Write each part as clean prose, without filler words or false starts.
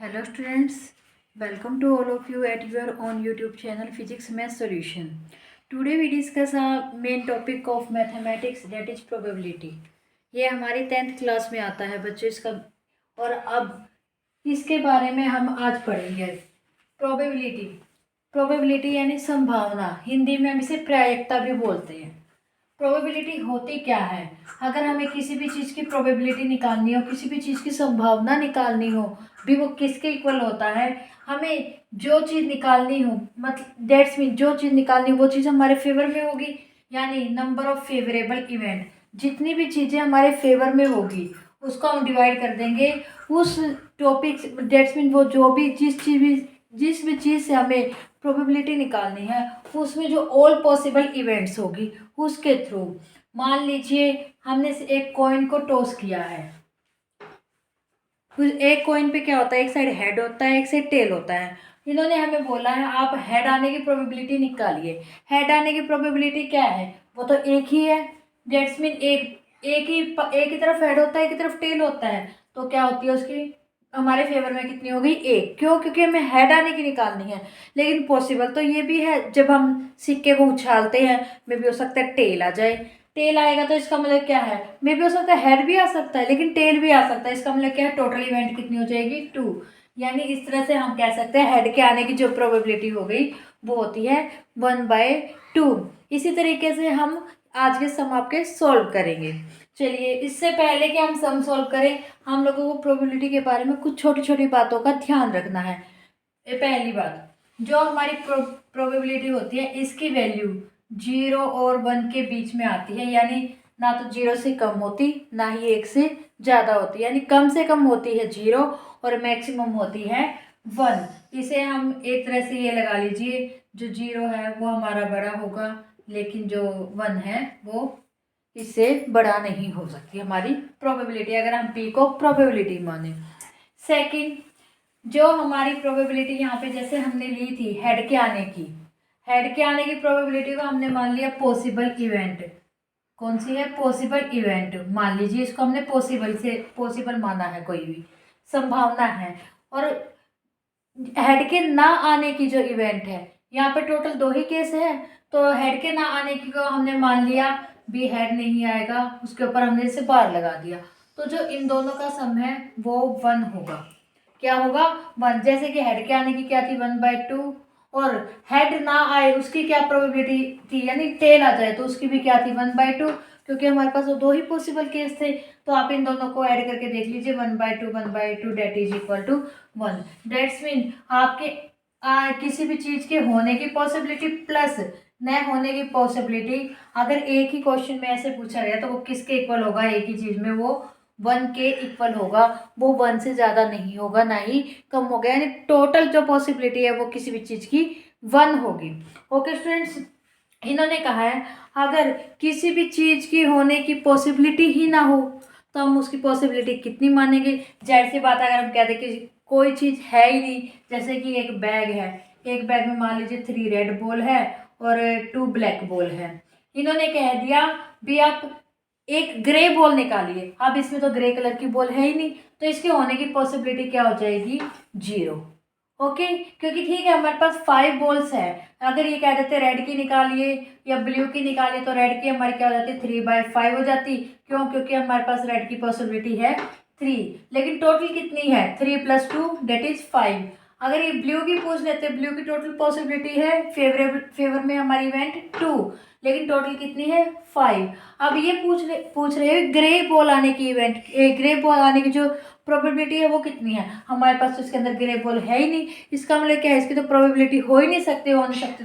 Hello students, welcome to all of you at your own YouTube channel Physics Math Solution. Today we discuss a main topic of mathematics, that is probability. ये हमारी 10th class में आता है बच्चों इसका, और अब इसके बारे में हम आज पढ़ेंगे। प्रोबेबिलिटी, प्रोबेबिलिटी यानी संभावना, हिंदी में हम इसे प्रायिकता भी बोलते हैं। प्रोबेबिलिटी होती क्या है? अगर हमें किसी भी चीज़ की प्रोबेबिलिटी निकालनी हो, किसी भी चीज़ की संभावना निकालनी हो, भी वो किसके इक्वल होता है? हमें जो चीज़ निकालनी हो, मतलब दैट्स मीन जो चीज़ निकालनी हो वो चीज़ हमारे फेवर में होगी, यानी नंबर ऑफ फेवरेबल इवेंट। जितनी भी चीज़ें हमारे फेवर में होगी उसको हम डिवाइड कर देंगे उस टॉपिक, दैट्स मीन वो जो भी जिस भी चीज़ से हमें प्रोबेबिलिटी निकालनी है उसमें जो ऑल पॉसिबल इवेंट्स होगी उसके थ्रू। मान लीजिए हमने एक कॉइन को टॉस किया है, एक कॉइन पे क्या होता है, एक साइड हेड होता है, एक साइड टेल होता है। इन्होंने हमें बोला है आप हेड आने की प्रोबेबिलिटी निकालिए। हेड आने की प्रोबेबिलिटी क्या है? वो तो एक ही है, दैट्स मीन एक ही तरफ हेड होता है, एक ही तरफ टेल होता है, तो क्या होती है उसकी हमारे फेवर में कितनी हो गई? एक। क्यों? क्योंकि हमें हेड आने की निकालनी है। लेकिन पॉसिबल तो ये भी है, जब हम सिक्के को उछालते हैं मे भी हो सकता है टेल आ जाए। टेल आएगा तो इसका मतलब क्या है? मे भी हो सकता है हेड भी आ सकता है लेकिन टेल भी आ सकता है। इसका मतलब क्या है? टोटल इवेंट कितनी हो जाएगी? 2। यानी इस तरह से हम कह सकते हैं हेड के आने की जो प्रोबेबिलिटी हो गई वो होती है 1/2। इसी तरीके से हम आज के सम आपके सॉल्व करेंगे। चलिए, इससे पहले कि हम सम सॉल्व करें, हम लोगों को प्रोबेबिलिटी के बारे में कुछ छोटी छोटी बातों का ध्यान रखना है। ये पहली बात, जो हमारी प्रोबेबिलिटी होती है इसकी वैल्यू 0 और 1 के बीच में आती है, यानी ना तो 0 से कम होती ना ही 1 से ज़्यादा होती, यानी कम से कम होती है 0 और मैक्सिमम होती है 1। इसे हम एक तरह से ये लगा लीजिए, जो 0 है वो हमारा बड़ा होगा लेकिन जो 1 है वो इससे बड़ा नहीं हो सकती हमारी प्रोबेबिलिटी, अगर हम पी को प्रोबेबिलिटी माने। सेकंड, जो हमारी प्रोबेबिलिटी यहाँ पे जैसे हमने ली थी हेड के आने की, हेड के आने की प्रोबेबिलिटी को हमने मान लिया पॉसिबल इवेंट। कौन सी है? Possible event. मान लीजिए इसको हमने पॉसिबल माना है, कोई भी संभावना है। और हेड के ना आने की जो इवेंट है, यहाँ पे टोटल 2 ही केस है, तो हेड के ना आने की को हमने मान लिया भी हेड नहीं आएगा, उसके ऊपर हमने इसे बार लगा दिया, तो जो इन दोनों का सम है वो 1 होगा। क्या होगा? 1। जैसे कि हेड के आने की क्या थी? 1/2, और हेड ना आए उसकी क्या प्रोबेबिलिटी थी, यानी टेल आ जाए तो उसकी भी क्या थी? 1/2। क्योंकि हमारे पास वो 2 ही पॉसिबल केस थे, तो आप इन दोनों को ऐड करके देख लीजिए, 1/2 that is equal to 1। That's mean आपके किसी भी चीज़ के होने की पॉसिबिलिटी प्लस न होने की पॉसिबिलिटी, अगर एक ही क्वेश्चन में ऐसे पूछा गया तो वो किसके इक्वल होगा? एक ही चीज़ में वो 1 के इक्वल होगा, वो 1 से ज़्यादा नहीं होगा ना ही कम होगा, यानी टोटल जो पॉसिबिलिटी है वो किसी भी चीज़ की 1 होगी। ओके स्टूडेंट्स, इन्होंने कहा है अगर किसी भी चीज़ की होने की पॉसिबिलिटी ही ना हो तो हम उसकी पॉसिबिलिटी कितनी मानेंगे? जाहिर सी बात है, अगर हम कहते हैं कि कोई चीज़ है ही नहीं, जैसे कि एक बैग है, एक बैग में मान लीजिए 3 रेड बॉल है और 2 ब्लैक बॉल है। इन्होंने कह दिया भी आप एक ग्रे बॉल निकालिए, अब इसमें तो ग्रे कलर की बॉल है ही नहीं, तो इसके होने की पॉसिबिलिटी क्या हो जाएगी? 0। ओके, क्योंकि ठीक है हमारे पास 5 बॉल्स है, अगर ये कह देते रेड की निकालिए या ब्लू की निकालिए तो रेड की हमारी क्या हो जाती? 3/5 हो जाती। क्यों? क्योंकि हमारे पास रेड की पॉसिबिलिटी है 3, लेकिन टोटल कितनी है? 3 + 2 डेट इज 5। अगर ये ब्लू की पूछ लेते, ब्लू की टोटल पॉसिबिलिटी है फेवर में हमारी इवेंट 2, लेकिन टोटल कितनी है? 5। अब ये पूछ रहे हैं ग्रे बॉल आने की इवेंट, ग्रे बॉल आने की जो प्रोबेबिलिटी है वो कितनी है? हमारे पास तो इसके अंदर ग्रे बॉल है ही नहीं, इसका मतलब क्या है? इसकी तो प्रोबेबिलिटी हो ही नहीं सकती,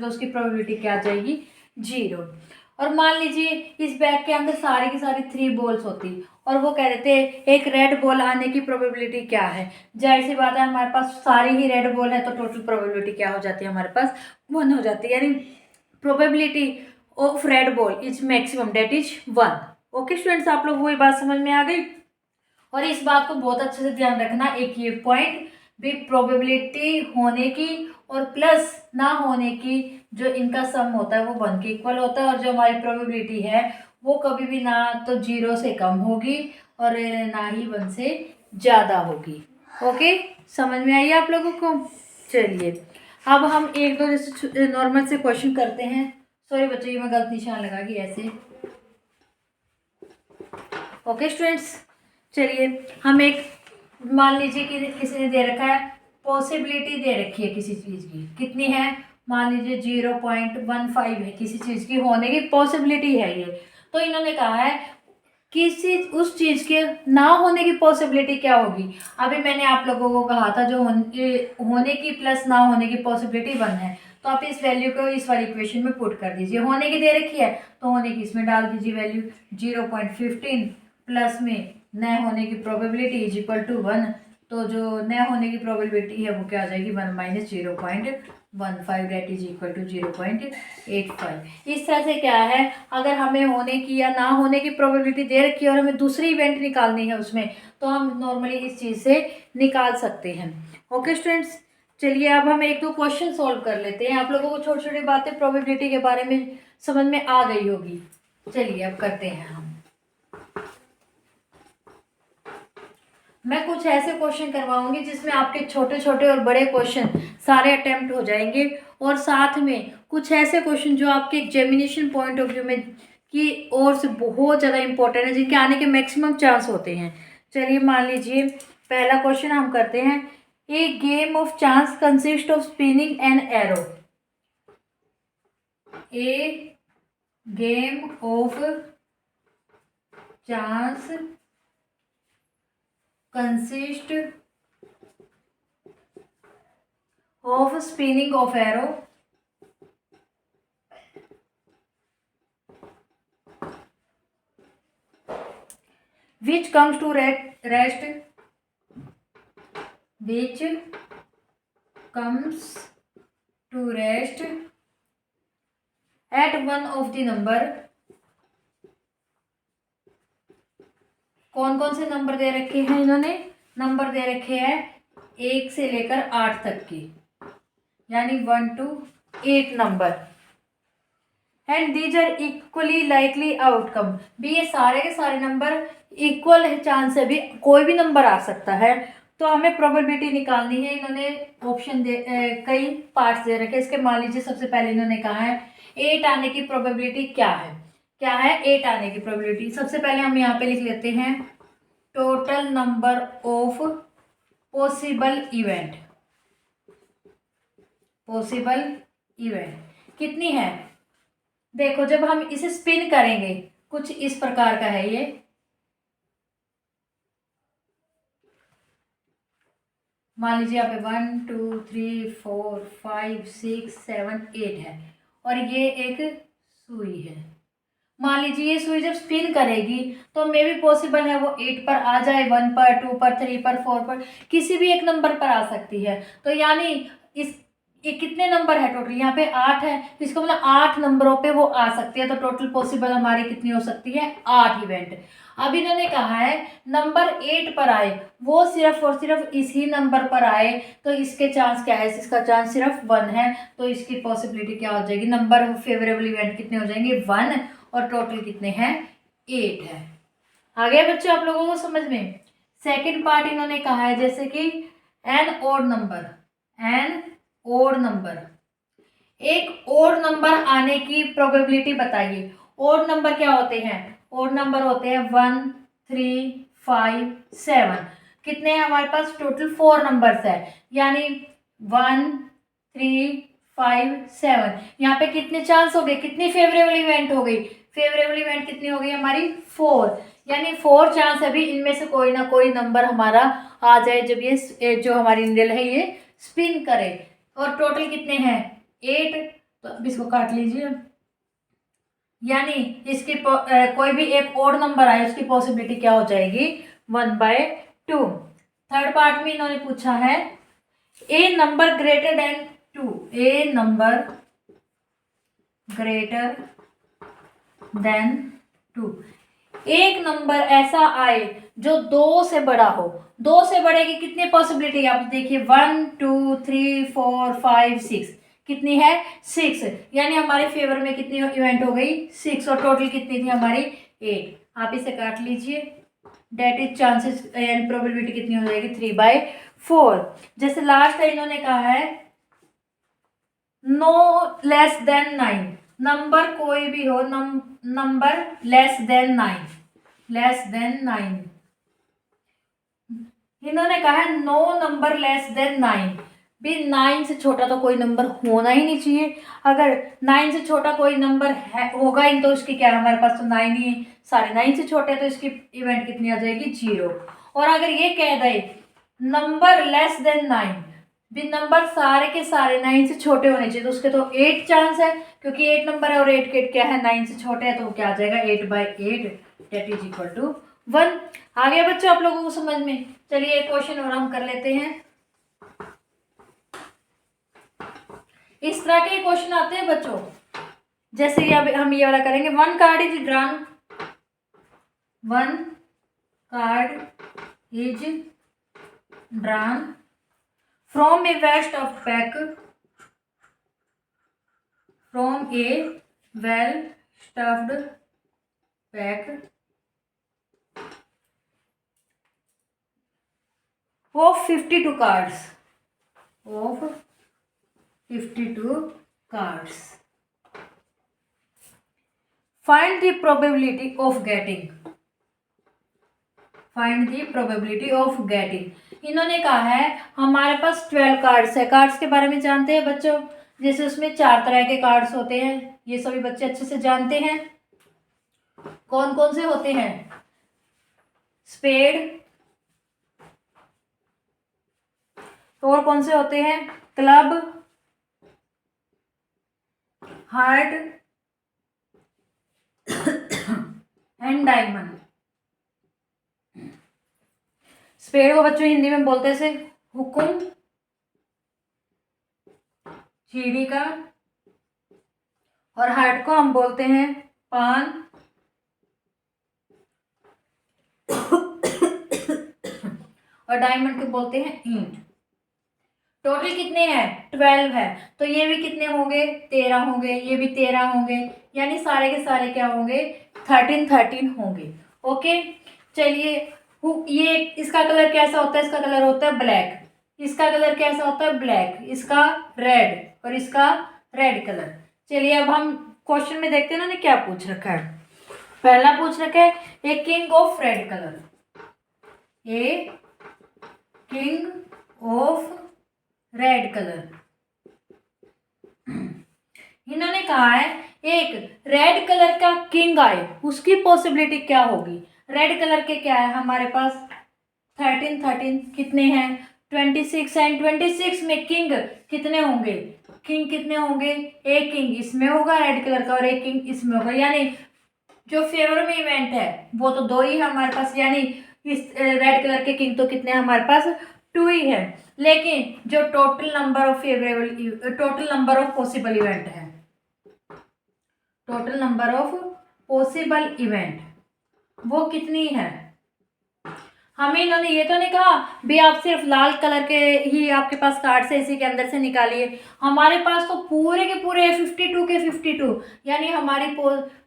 तो उसकी प्रोबेबिलिटी क्या आ जाएगी? 0। और मान लीजिए इस बैग के अंदर सारी की सारी 3 बॉल्स होती और वो कह देते एक रेड बॉल आने की प्रोबेबिलिटी क्या है? जाहिर सी बात है हमारे पास सारी ही रेड बॉल है, तो टोटल प्रोबेबिलिटी क्या हो जाती है? हमारे पास 1 हो जाती है, यानी probability of red ball is maximum that is 1। Okay students, आप लोग वही बात समझ में आ गई। और इस बात को बहुत अच्छे से ध्यान रखना, एक ये पॉइंट भी, प्रोबेबिलिटी होने की और प्लस ना होने की जो इनका सम होता है वो 1 के इक्वल होता है, और जो हमारी प्रोबेबिलिटी है वो कभी भी ना तो 0 से कम होगी और ना ही 1 से ज़्यादा होगी। ओके, समझ में आई आप लोगों को। चलिए अब हम एक दो जैसे नॉर्मल से क्वेश्चन करते हैं। सॉरी बच्चों, ये मैं गलत निशान लगा के ऐसे। ओके स्टूडेंट्स, चलिए हम एक मान लीजिए कि किसी ने दे रखा है, पॉसिबिलिटी दे रखी है किसी चीज़ की, कितनी है, मान लीजिए 0.15 है किसी चीज़ की होने की पॉसिबिलिटी है ये। तो इन्होंने कहा है किसी उस चीज़ के ना होने की पॉसिबिलिटी क्या होगी। अभी मैंने आप लोगों को कहा था जो होने की प्लस ना होने की पॉसिबिलिटी 1 है, तो आप इस वैल्यू को इस वाली इक्वेशन में पुट कर दीजिए। होने की दे रखी है तो होने की इसमें डाल दीजिए वैल्यू 0.15 प्लस में न होने की प्रोबेबिलिटी इज इक्वल टू 1। तो जो न होने की प्रोबेबिलिटी है वो क्या आ जाएगी, 1 minus 0.15 that is equal to 0.85। इस तरह से क्या है, अगर हमें होने की या ना होने की प्रोबेबिलिटी दे रखी है और हमें दूसरी इवेंट निकालनी है उसमें, तो हम नॉर्मली इस चीज़ से निकाल सकते हैं। ओके स्टूडेंट्स, चलिए अब हम एक दो क्वेश्चन सॉल्व कर लेते हैं। आप लोगों को छोटी छोटी बातें प्रोबेबिलिटी के बारे में समझ में आ गई होगी। चलिए अब करते हैं हम। मैं कुछ ऐसे क्वेश्चन करवाऊंगी जिसमें आपके छोटे छोटे और बड़े क्वेश्चन सारे अटेम्प्ट हो जाएंगे, और साथ में कुछ ऐसे क्वेश्चन जो आपके एग्जामिनेशन पॉइंट ऑफ व्यू में की ओर से बहुत ज़्यादा इंपॉर्टेंट है, जिनके आने के मैक्सिमम चांस होते हैं। चलिए मान लीजिए पहला क्वेश्चन हम करते हैं। A game of chance consist of spinning an arrow. A game of chance consist of spinning of arrow which comes to rest which comes to rest at one of the number। कौन कौन से number दे रखे हैं इन्होंने, number दे रखे हैं 1 से लेकर 8 तक की, यानी 1 to 8 नंबर। And these are equally likely outcome भी, ये सारे के सारे नंबर इक्वल चांस है, भी कोई भी नंबर आ सकता है। तो हमें प्रोबेबिलिटी निकालनी है। इन्होंने ऑप्शन कई पार्ट्स दे रखे हैं इसके। मान लीजिए सबसे पहले इन्होंने कहा है 8 आने की प्रोबेबिलिटी क्या है, क्या है 8 आने की प्रोबेबिलिटी। सबसे पहले हम यहाँ पे लिख लेते हैं total number of possible event. Possible event कितनी है, देखो जब हम इसे स्पिन करेंगे कुछ इस प्रकार का है ये। मान लीजिए यहाँ पे 1 2 3 4 5 6 7 8 है, और ये एक सुई है। मान लीजिए ये सुई जब स्पिन करेगी तो मे भी पॉसिबल है वो 8 पर आ जाए, 1 पर, 2 पर, 3 पर, 4 पर, किसी भी एक नंबर पर आ सकती है। तो यानी इस ये कितने नंबर है टोटल, यहाँ पे 8 है, तो इसको मतलब 8 नंबरों पे वो आ सकती है। तो टोटल पॉसिबल हमारी कितनी हो सकती है, 8 इवेंट। अब इन्होंने कहा है नंबर 8 पर आए, वो सिर्फ और सिर्फ इसी नंबर पर आए, तो इसके चांस क्या है, इसका चांस सिर्फ 1 है। तो इसकी पॉसिबिलिटी क्या हो जाएगी, नंबर फेवरेबल इवेंट कितने हो जाएंगे 1, और टोटल कितने हैं 8 है। आ गया बच्चों आप लोगों को समझ में। सेकंड पार्ट इन्होंने कहा है जैसे कि an odd number, an odd number, एक ओड नंबर आने की प्रोबेबिलिटी बताइए। ओड नंबर क्या होते हैं, ओड नंबर होते हैं 1 3 5 7। कितने हैं हमारे पास, टोटल 4 नंबर्स है, यानी 1 3 5 7। यहाँ पे कितने चांस हो गए, कितनी फेवरेबल इवेंट हो गई, फेवरेबल इवेंट कितनी हो गई हमारी 4, यानी 4 चांस है भी इनमें से कोई ना कोई नंबर हमारा आ जाए जब ये जो हमारी निडल है ये स्पिन करे। और टोटल कितने हैं 8, तो अब इसको काट लीजिए, यानी इसकी कोई भी एक ओड नंबर आए उसकी पॉसिबिलिटी क्या हो जाएगी 1/2। थर्ड पार्ट में इन्होंने पूछा है ए नंबर ग्रेटर देन 2, ए नंबर ग्रेटर देन 2, एक नंबर ऐसा आए जो 2 से बड़ा हो। 2 से बड़े की कितनी पॉसिबिलिटी है, आप देखिए 1 2 3 4 5 6, कितनी है 6, यानी हमारे फेवर में कितनी इवेंट हो गई 6, और टोटल कितनी थी हमारी 8। आप इसे काट लीजिए, डेट इज चांसेस यानी प्रोबेबिलिटी कितनी हो जाएगी 3/4। 4। जैसे लास्ट है इन्होंने कहा है नो लेस देन 9, नंबर कोई भी हो, नंबर लेस देन 9, इन्होंने कहा है नो नंबर लेस देन 9, भी 9 से छोटा तो कोई नंबर होना ही नहीं चाहिए। अगर 9 से छोटा कोई नंबर है होगा ही तो उसकी क्या है, हमारे पास तो 9 ही है, सारे 9 से छोटे तो इसकी इवेंट कितनी आ जाएगी 0। और अगर ये कह दे नंबर लेस देन 9, भी नंबर सारे के सारे 9 से छोटे होने चाहिए, तो उसके तो 8 चांस है, क्योंकि 8 नंबर है और 8 के 8 क्या है 9 से छोटे है, तो क्या आ जाएगा 8/8 दैट इज इक्वल टू 1। आ गया बच्चों आप लोगों को समझ में। चलिए एक क्वेश्चन और हम कर लेते हैं। इस तरह के क्वेश्चन आते हैं बच्चों, जैसे कि अब हम ये वाला करेंगे। One card is drawn from A well stuffed pack of 52 cards. Find the probability of getting. इन्होंने कहा है हमारे पास 12 कार्ड्स है। कार्ड्स के बारे में जानते हैं बच्चों, जैसे उसमें 4 तरह के कार्ड्स होते हैं, ये सभी बच्चे अच्छे से जानते हैं। कौन कौन से होते हैं? स्पेड, और कौन से होते हैं? Club, heart and diamond. Spade को बच्चों हिंदी में बोलते से हुकुम, चीड़ी का, और हार्ट को हम बोलते हैं पान, और डायमंड को बोलते हैं ईंट। टोटल कितने हैं? 12 है, तो ये भी कितने होंगे? 13 होंगे, ये भी 13 होंगे, यानी सारे के सारे क्या होंगे? 13 होंगे। ओके, चलिए ये इसका कलर कैसा होता है? इसका कलर होता है ब्लैक। इसका कलर कैसा होता है? ब्लैक। इसका रेड, और इसका रेड कलर। चलिए अब हम क्वेश्चन में देखते हैं ना क्या पूछ रखा है। पहला पूछ रखा है a king of red colour, a king of red colour. इन्होंने कहा है एक रेड कलर का किंग आए, उसकी पॉसिबिलिटी क्या होगी? रेड कलर के क्या है हमारे पास? 13 कितने हैं? 26 एंड 26 में किंग कितने होंगे? किंग कितने होंगे? एक किंग इसमें होगा रेड कलर का, और एक किंग इसमें होगा, यानी जो फेवर में इवेंट है वो तो 2 ही है हमारे पास, यानी इस रेड कलर के किंग तो कितने हमारे पास? 2 ही है। लेकिन जो total number of possible event है, total number of possible event वो कितनी है? हमें इन्होंने ये तो नहीं कहा भी आप सिर्फ लाल कलर के ही आपके पास कार्ड से इसी के अंदर से निकालिए। हमारे पास तो पूरे के पूरे 52 के 52, यानी हमारी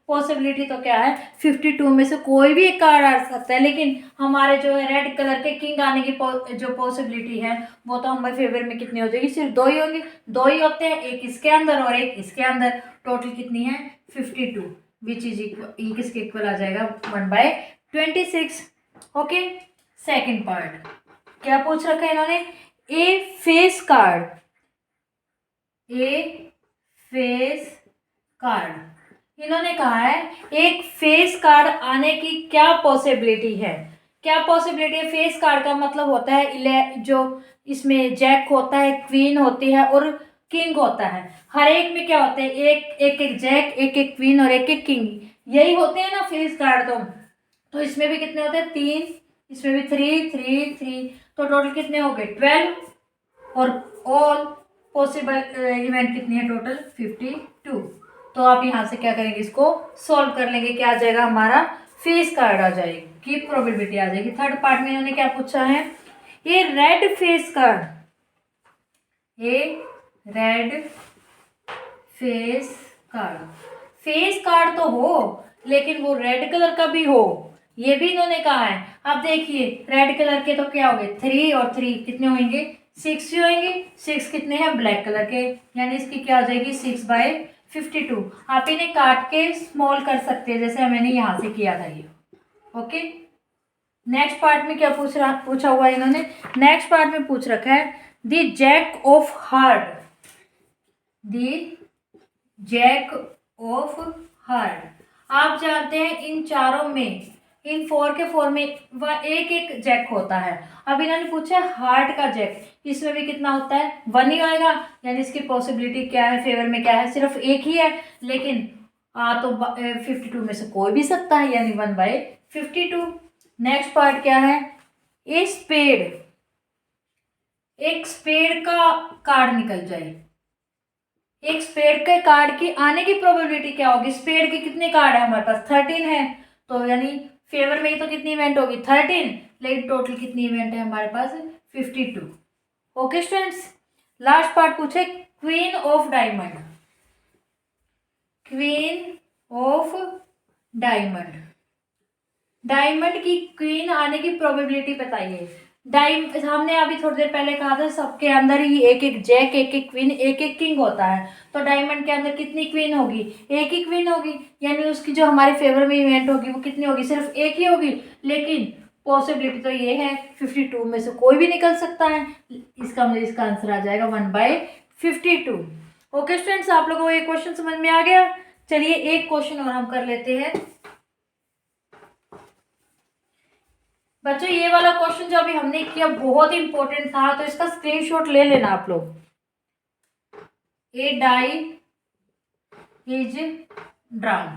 पॉसिबिलिटी तो क्या है? 52 में से कोई भी एक कार्ड आ सकता है, लेकिन हमारे जो है रेड कलर के किंग आने की जो पॉसिबिलिटी है वो तो हमारे फेवर में कितनी हो जाएगी? सिर्फ 2 ही होंगे। 2 ही होते हैं, एक इसके अंदर और एक इसके अंदर। टोटल कितनी है? 52, विच इज इक्वल, किसके इक्वल आ जाएगा? 1/26। ओके, सेकेंड पार्ट क्या पूछ रखा है इन्होंने? ए फेस कार्ड। इन्होंने कहा है एक फेस कार्ड आने की क्या पॉसिबिलिटी है? क्या पॉसिबिलिटी है? फेस कार्ड का मतलब होता है जो इसमें जैक होता है, क्वीन होती है और किंग होता है। हर एक में क्या होते हैं? एक जैक, एक क्वीन और एक किंग, यही होते हैं ना फेस कार्ड। तो इसमें भी कितने होते हैं? 3, इसमें भी 3, तो टोटल कितने हो गए? 12, और ऑल पॉसिबल इवेंट कितनी है? टोटल 52। तो आप यहाँ से क्या करेंगे? इसको सॉल्व कर लेंगे, क्या आ जाएगा हमारा? फेस कार्ड आ जाएगी, प्रोबेबिलिटी आ जाएगी। थर्ड पार्ट में इन्होंने क्या पूछा है? ये red face card, face card तो हो, लेकिन वो रेड कलर का भी हो, ये भी इन्होंने कहा है। अब देखिए रेड कलर के तो क्या हो गए 3 और 3 कितने होंगे 6 ही होंगे। 6 कितने हैं ब्लैक कलर के, यानी इसकी क्या हो जाएगी 6/52। आप इन्हें काट के स्मॉल कर सकते हैं जैसे मैंने यहाँ से किया था ये। ओके, नेक्स्ट पार्ट में क्या पूछा हुआ है इन्होंने। नेक्स्ट पार्ट में पूछ रखा है the jack of heart, the jack of heart. आप जानते हैं इन चारों में, इन 4 के 4 में एक एक जैक होता है। अब इन्होंने पूछा है हार्ट का जैक, इसमें भी कितना होता है 1 ही आएगा, यानी इसकी पॉसिबिलिटी क्या है, फेवर में क्या है, सिर्फ एक ही है। लेकिन तो 52 में से कोई भी सकता है, यानी 1/52। नेक्स्ट पार्ट क्या है, ए स्पेड, एक स्पेड का कार्ड निकल जाए। एक स्पेड के कार्ड की आने की प्रोबेबिलिटी क्या होगी। स्पेड के कितने कार्ड है हमारे पास 13 है, तो यानी फेवर में ही तो कितनी इवेंट होगी 13, लेकिन टोटल कितनी इवेंट है हमारे पास 52। ओके स्टूडेंट्स, लास्ट पार्ट पूछे queen of diamond, queen of diamond, diamond की क्वीन आने की प्रोबेबिलिटी बताइए। हमने अभी थोड़ी देर पहले कहा था सबके अंदर ही एक एक जैक, एक एक क्वीन, एक एक किंग होता है। तो डायमंड के अंदर कितनी क्वीन होगी, एक ही क्वीन होगी, यानी उसकी जो हमारे फेवर में इवेंट होगी वो कितनी होगी, सिर्फ एक ही होगी। लेकिन पॉसिबिलिटी तो ये है 52 में से कोई भी निकल सकता है। इसका मतलब इसका आंसर आ जाएगा 1/52। ओके स्टूडेंट्स, आप लोगों को ये क्वेश्चन समझ में आ गया। चलिए एक क्वेश्चन और हम कर लेते हैं। बच्चों ये वाला क्वेश्चन जो अभी हमने किया बहुत इंपॉर्टेंट था, तो इसका स्क्रीनशॉट ले लेना आप लोग। A die is drawn,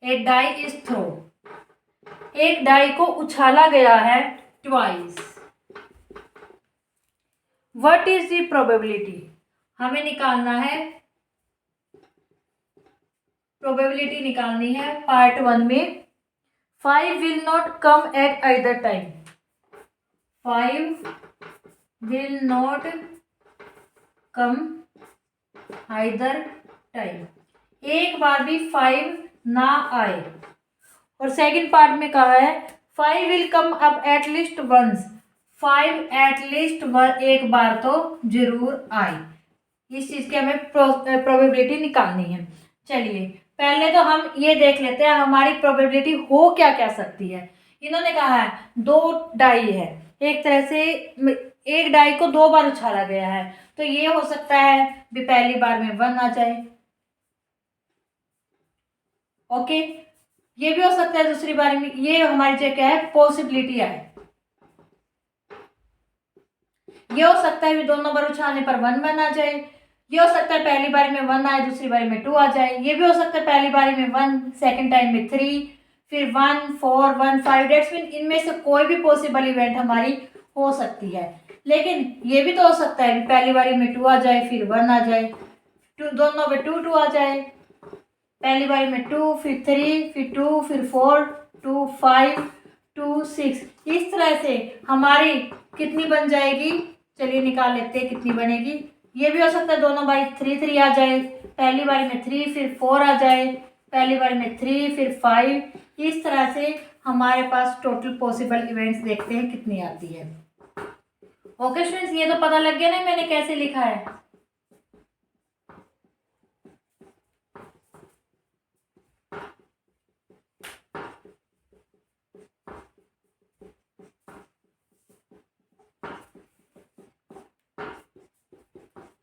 a die is throw, एक डाई को उछाला गया है twice. What is the probability, हमें निकालना है प्रोबेबिलिटी निकालनी है पार्ट 1 में। 5 will not come at either time, 5 will not come either time, एक बार भी 5 ना आए। और सेकंड पार्ट में कहा है 5 will come up at least once, 5 at least एक बार तो जरूर आए। इस चीज की हमें प्रोबेबिलिटी निकालनी है। चलिए पहले तो हम ये देख लेते हैं हमारी प्रोबेबिलिटी हो क्या क्या सकती है। इन्होंने कहा है 2 डाई है, एक तरह से एक डाई को 2 बार उछाला गया है, तो ये हो सकता है भी पहली बार में 1 आ जाए। ओके, ये भी हो सकता है दूसरी बार में, ये हमारी जो क्या है पॉसिबिलिटी है। ये हो सकता है भी दोनों बार उछालने पर 1 आ जाए। ये हो सकता है पहली बारी में 1 आए, दूसरी बारी में 2 आ जाए। ये भी हो सकता है पहली बारी में 1, सेकंड टाइम में 3, फिर 1 4 1 5। डेट्स मीन इनमें से कोई भी पॉसिबल इवेंट हमारी हो सकती है। लेकिन ये भी तो हो सकता है पहली बारी में 2 आ जाए, फिर 1 आ जाए, दोनों में 2 2 आ जाए, पहली बारी में 2, फिर 3, फिर 2, फिर 4 2 5 2 6। इस तरह से हमारी कितनी बन जाएगी, चलिए निकाल लेते हैं कितनी बनेगी। ये भी हो सकता है दोनों बारी 3 3 आ जाए, पहली बारी में 3 फिर 4 आ जाए, पहली बारी में 3 फिर 5। इस तरह से हमारे पास टोटल पॉसिबल इवेंट्स देखते हैं कितनी आती है। ओके स्टूडेंट्स, ये तो पता लग गया ना मैंने कैसे लिखा है।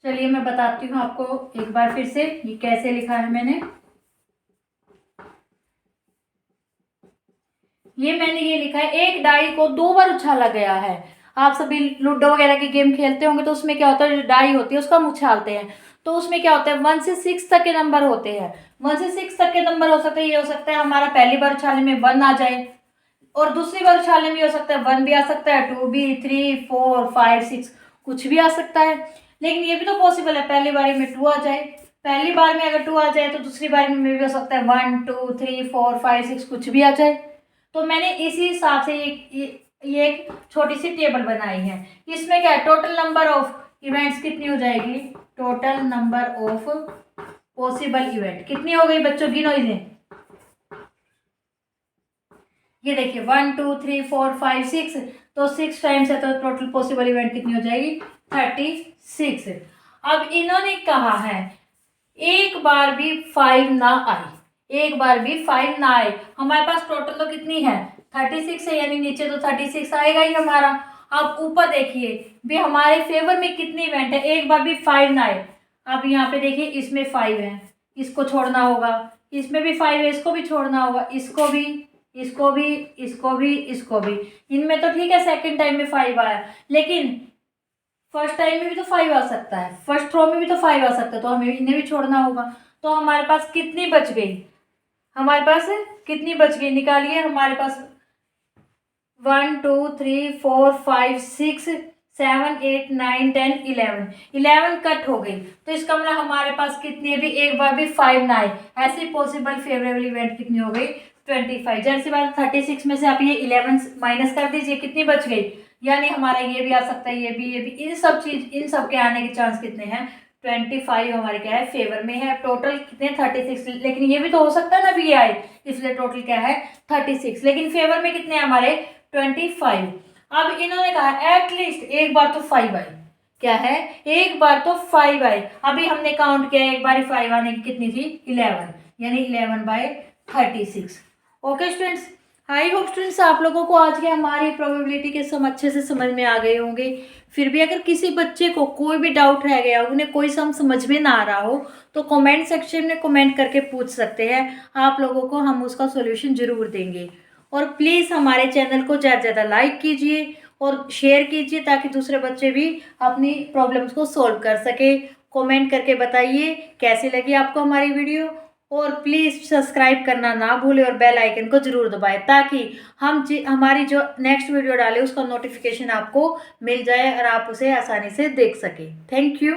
चलिए मैं बताती हूँ आपको एक बार फिर से ये कैसे लिखा है मैंने। मैंने ये लिखा है एक डाई को 2 बार उछाला गया है। आप सभी लूडो वगैरह की गेम खेलते होंगे तो उसमें क्या होता है, जो डाई होती है उसको हम उछालते हैं, तो उसमें क्या होता है 1 से 6 तक के नंबर होते हैं। 1 से 6 तक के नंबर हो सकते हैं। ये हो सकता है हमारा पहली बार उछालने में 1 आ जाए, और दूसरी बार उछालने में हो सकता है 1 भी आ सकता है, 2 भी, 3 4 5 6 कुछ भी आ सकता है। लेकिन ये भी तो पॉसिबल है पहली बारी में 2 आ जाए, पहली बार में अगर 2 आ जाए तो दूसरी बारी में भी हो सकता है 1 2 3 4 5 6 कुछ भी आ जाए। तो मैंने इसी हिसाब से ये एक छोटी सी टेबल बनाई है। इसमें क्या है, टोटल नंबर ऑफ इवेंट्स कितनी हो जाएगी, total number of possible event कितनी हो गई बच्चों, गिनो इन्हें। ये देखिए 1 2 3 4 5 6, तो 6 टाइम्स है तो टोटल पॉसिबल इवेंट कितनी हो जाएगी 36। अब इन्होंने कहा है एक बार भी 5 ना आए, एक बार भी 5 ना आए। हमारे पास टोटल तो कितनी है 36 है, यानी नीचे तो 36 आएगा ही हमारा। अब ऊपर देखिए भी हमारे फेवर में कितनी इवेंट है, एक बार भी 5 ना आए। अब यहाँ पे देखिए इसमें 5 है, इसको छोड़ना होगा, इसमें भी 5 है, इसको भी छोड़ना होगा, इसको भी, इसको भी, इसको भी, इसको भी। इनमें तो ठीक है सेकंड टाइम में 5 आया, लेकिन फर्स्ट टाइम में भी तो 5 आ सकता है, फर्स्ट थ्रो में भी तो 5 आ सकता है, तो हमें इन्हें भी छोड़ना होगा। तो हमारे पास कितनी बच गई, हमारे पास कितनी बच गई निकालिए। हमारे पास 1 2 3 4 5 6 7 8 9 10 11 कट हो गई। तो इसका मतलब हमारे पास कितनी है भी एक बार भी 5 ना आए, ऐसी पॉसिबल फेवरेबल इवेंट कितनी हो गई 25। जैसी बात 36 में से आप ये 11 माइनस कर दीजिए, कितनी बच गई, यानी हमारा ये भी आ सकता है, ये भी, ये भी, इन सब के आने के चांस कितने हैं 25 हमारे क्या है फेवर में है। टोटल कितने 36, लेकिन ये भी तो हो सकता है ना भी ये आए, इसलिए टोटल क्या है 36, लेकिन फेवर में कितने हमारे 25। अब इन्होंने कहा एटलीस्ट एक बार तो 5 आए, क्या है एक बार तो 5 आए। अभी हमने काउंट किया एक बार 5 आने की कितनी थी 11, यानी 11/36। Okay students, I hope students आप लोगों को आज के हमारी प्रोबेबिलिटी के सम अच्छे से समझ में आ गए होंगे। फिर भी अगर किसी बच्चे को कोई भी डाउट रह गया, उन्हें कोई सम समझ में ना आ रहा हो, तो कमेंट सेक्शन में कमेंट करके पूछ सकते हैं, आप लोगों को हम उसका सॉल्यूशन ज़रूर देंगे। और प्लीज़ हमारे चैनल को ज़्यादा से ज़्यादा लाइक कीजिए और शेयर कीजिए, ताकि दूसरे बच्चे भी अपनी प्रॉब्लम्स को सॉल्व कर सके। कमेंट करके बताइए कैसी लगी आपको हमारी वीडियो, और प्लीज़ सब्सक्राइब करना ना भूलें और बेल आइकन को ज़रूर दबाएं, ताकि हमारी जो नेक्स्ट वीडियो डालें उसका नोटिफिकेशन आपको मिल जाए और आप उसे आसानी से देख सकें। Thank you.